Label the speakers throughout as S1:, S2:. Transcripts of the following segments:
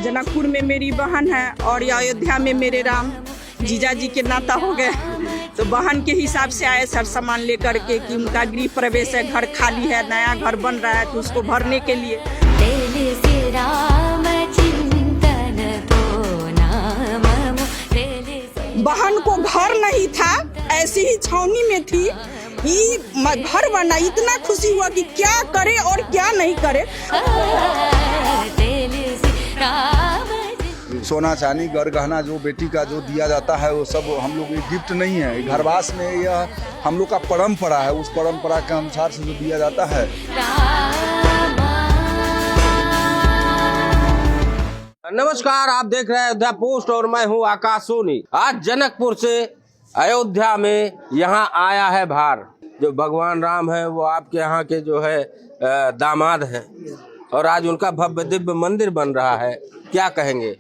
S1: जनकपुर में मेरी बहन है और अयोध्या में मेरे राम। जीजा जी के नाता हो गए तो बहन के हिसाब से आए सर सामान लेकर के कि उनका गृह प्रवेश है, घर खाली है, नया घर बन रहा है तो उसको भरने के लिए। बहन को घर नहीं था, ऐसी ही छावनी में थी, ये घर बना, इतना खुशी हुआ कि क्या करे और क्या नहीं करे।
S2: सोना चांदी घर गहना जो बेटी का जो दिया जाता है वो सब हम लोग गिफ्ट नहीं है, घरवास में यह हम लोग का परंपरा है, उस परंपरा के अनुसार से जो दिया जाता है।
S3: नमस्कार, आप देख रहे हैं अयोध्या पोस्ट और मैं हूं आकाश सोनी। आज जनकपुर से अयोध्या में यहाँ आया है भार। जो भगवान राम है वो आपके यहाँ के जो है दामाद हैं और आज उनका भव्य दिव्य मंदिर बन रहा है। क्या कहेंगे?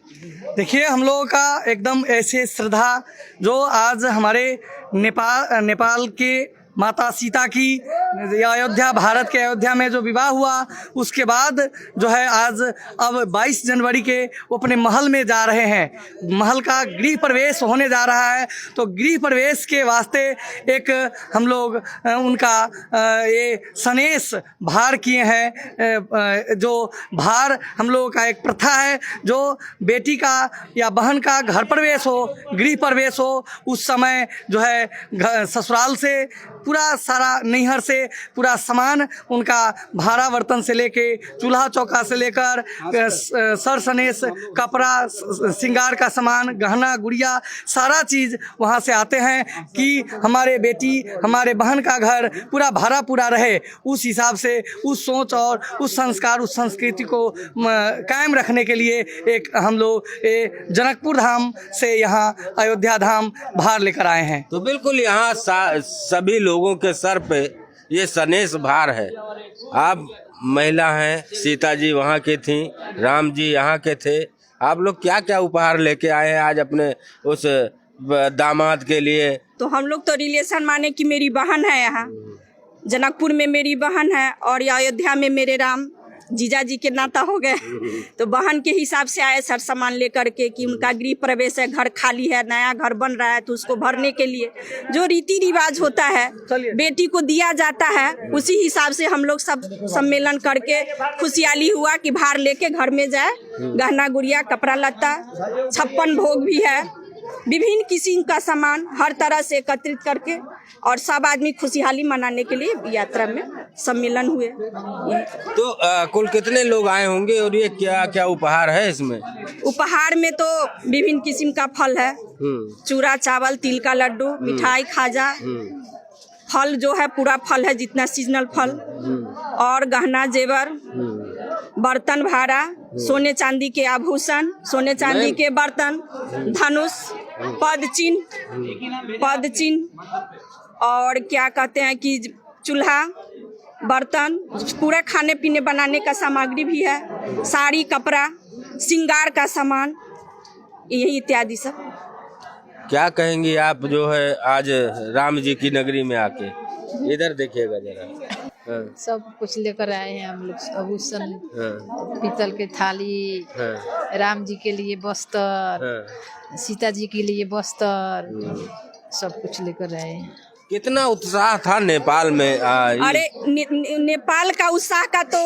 S4: देखिए, हम लोगों का एकदम ऐसे श्रद्धा जो आज हमारे नेपाल के माता सीता की अयोध्या, भारत के अयोध्या में जो विवाह हुआ उसके बाद जो है आज अब 22 जनवरी के वो अपने महल में जा रहे हैं। महल का गृह प्रवेश होने जा रहा है, तो गृह प्रवेश के वास्ते एक हम लोग उनका ये सनेश भार किए हैं। जो भार हम लोगों का एक प्रथा है, जो बेटी का या बहन का घर प्रवेश हो, गृह प्रवेश हो, उस समय जो है ससुराल से पूरा सारा नैहर से पूरा सामान उनका भाड़ा बर्तन से लेके चूल्हा चौका से लेकर सर सनेश कपड़ा श्रृंगार का सामान गहना गुड़िया सारा चीज़ वहाँ से आते हैं कि हमारे बेटी हमारे बहन का घर पूरा भरा पूरा रहे। उस हिसाब से उस सोच और उस संस्कार उस संस्कृति को कायम रखने के लिए एक हम लोग जनकपुर धाम से यहाँ अयोध्या धाम भार लेकर आए हैं।
S3: तो बिल्कुल यहाँ सभी लोगों के सर पे ये सनेश भार है। आप महिला हैं, सीता जी वहाँ की थी, राम जी यहाँ के थे। आप लोग क्या क्या उपहार लेके आए हैं आज अपने उस दामाद के लिए? तो
S1: हम लोग तो रिलेशन माने कि मेरी बहन है, यहाँ जनकपुर में मेरी बहन है और अयोध्या में मेरे राम। जीजा जी के नाता हो गए तो बहन के हिसाब से आए सर सामान लेकर के कि उनका गृह प्रवेश है, घर खाली है, नया घर बन रहा है तो उसको भरने के लिए जो रीति रिवाज होता है बेटी को दिया जाता है, उसी हिसाब से हम लोग सब सम्मेलन करके खुशहाली हुआ कि भार लेके घर में जाए। गहना गुड़िया कपड़ा लत्ता 56 भोग भी है, विभिन्न किस्म का सामान हर तरह से एकत्रित करके और सब आदमी खुशहाली मनाने के लिए यात्रा में सम्मेलन हुए।
S3: तो कुल कितने लोग आए होंगे और ये क्या क्या उपहार है इसमें? उपहार में तो
S1: विभिन्न किस्म का फल है, चूड़ा चावल, तिल का लड्डू, मिठाई, खाजा, फल जो है पूरा फल है जितना सीजनल फल, और गहना जेवर, बर्तन भाड़ा, सोने चांदी के आभूषण, सोने चांदी के बर्तन, धनुष, पद चिन्ह और क्या कहते हैं कि चूल्हा, बर्तन, पूरा खाने पीने बनाने का सामग्री भी है, साड़ी, कपड़ा, श्रृंगार का सामान, यही इत्यादि सब।
S3: क्या कहेंगी आप जो है आज राम जी की नगरी में आके? इधर देखिएगा जरा।
S5: सब कुछ लेकर आए हैं हम लोग, आभूषण, पीतल के थाली, राम जी के लिए वस्त्र, सीता जी के लिए वस्त्र, सब कुछ लेकर आए हैं।
S3: कितना उत्साह था नेपाल में?
S1: अरे नेपाल का उत्साह का तो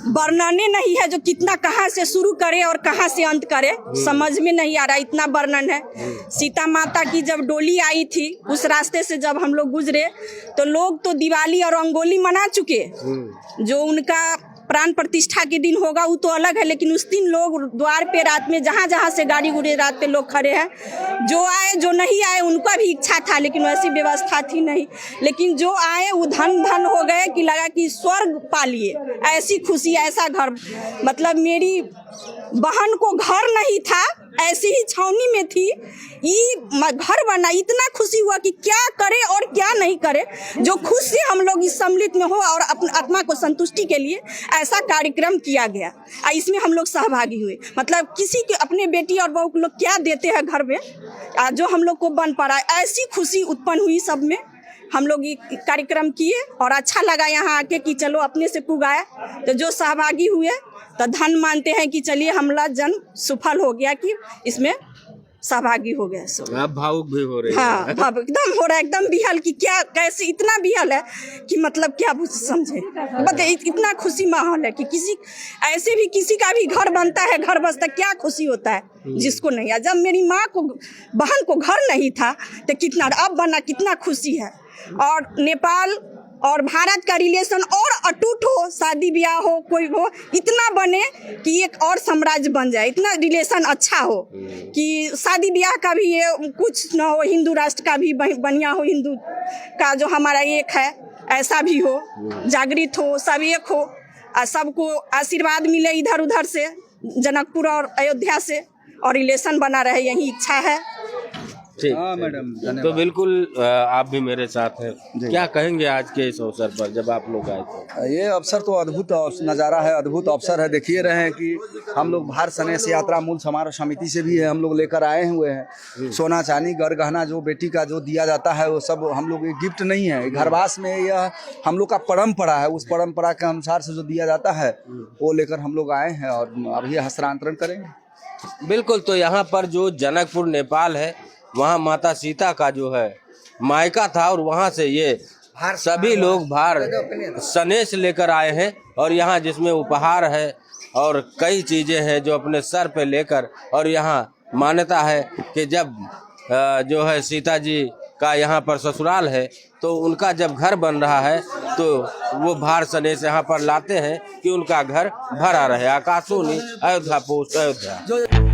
S1: वर्णन नहीं है, जो कितना कहाँ से शुरू करे और कहाँ से अंत करे समझ में नहीं आ रहा, इतना वर्णन है। सीता माता की जब डोली आई थी उस रास्ते से जब हम लोग गुजरे तो लोग तो दिवाली और रंगोली मना चुके, जो उनका प्राण प्रतिष्ठा के दिन होगा वो तो अलग है, लेकिन उस दिन लोग द्वार पे रात में जहाँ से गाड़ी गुड़े रात पे लोग खड़े हैं, जो आए जो नहीं आए उनका भी इच्छा था लेकिन वैसी व्यवस्था थी नहीं, लेकिन जो आए वो धन हो गए कि लगा कि स्वर्ग पा लिए, ऐसी खुशी, ऐसा घर। मतलब मेरी बहन को घर नहीं था, ऐसी ही छावनी में थी, ये घर बना, इतना खुशी हुआ कि क्या करे और क्या नहीं करे, जो खुश से हम लोग इस सम्मिलित में हो और अपनी आत्मा को संतुष्टि के लिए ऐसा कार्यक्रम किया गया। इसमें हम लोग सहभागी हुए। मतलब किसी के अपने बेटी और बहू को लोग क्या देते हैं घर में, जो हम लोग को बन पड़ा, ऐसी खुशी उत्पन्न हुई सब में। हम लोग ये कार्यक्रम किए और अच्छा लगा यहाँ आके कि चलो अपने से पुगाए। तो जो सहभागी हुए तो धन मानते हैं कि चलिए हमला जन्म सफल हो गया कि इसमें सहभागी हो गया सब।
S3: आप भावुक भी हो रही
S1: हाँ
S3: है।
S1: भाव एकदम हो रहा है, एकदम बिहल कि क्या कैसे इतना बिहल है कि मतलब क्या समझे, बताइए इतना खुशी माहौल है कि किसी ऐसे भी किसी का भी घर बनता है, घर बसता, क्या खुशी होता है जिसको नहीं है। जब मेरी माँ को बहन को घर नहीं था तो कितना, अब बना कितना खुशी है। और नेपाल और भारत का रिलेशन और अटूट हो, शादी ब्याह हो कोई हो, इतना बने कि एक और साम्राज्य बन जाए, इतना रिलेशन अच्छा हो कि शादी ब्याह का भी ये कुछ ना हो, हिंदू राष्ट्र का भी बढ़िया हो, हिंदू का जो हमारा एक है ऐसा भी हो, जागृत हो, सब एक हो और सबको आशीर्वाद मिले इधर उधर से, जनकपुर और अयोध्या से, और रिलेशन बना रहे, यही इच्छा है।
S3: ठीक।
S2: हाँ मैडम,
S3: तो बिल्कुल आप भी मेरे साथ हैं। क्या कहेंगे आज के इस अवसर पर जब आप लोग आए थे?
S2: ये अवसर तो अद्भुत नज़ारा है, अद्भुत अवसर है। देखिए रहे हैं कि हम लोग भारत सनेश यात्रा मूल समारोह समिति से भी है, हम लोग लेकर आए हुए हैं। सोना चांदी गर गहना जो बेटी का जो दिया जाता है वो सब हम लोग ये गिफ्ट नहीं है, घरवास में यह हम लोग का परंपरा है। उस परंपरा के अनुसार से जो दिया जाता है वो लेकर हम लोग आए हैं और अभी हस्तांतरण करेंगे।
S3: बिल्कुल। तो यहाँ पर जो जनकपुर नेपाल है, वहाँ माता सीता का जो है मायका था और वहाँ से ये सभी लोग भार सनेश लेकर आए हैं। और यहाँ जिसमें उपहार है और कई चीज़ें हैं जो अपने सर पे लेकर, और यहाँ मान्यता है कि जब जो है सीता जी का यहाँ पर ससुराल है तो उनका जब घर बन रहा है तो वो भार सनेश यहाँ पर लाते हैं कि उनका घर भरा रहे। आकाशवाणी अयोध्या पोस्ट, अयोध्या।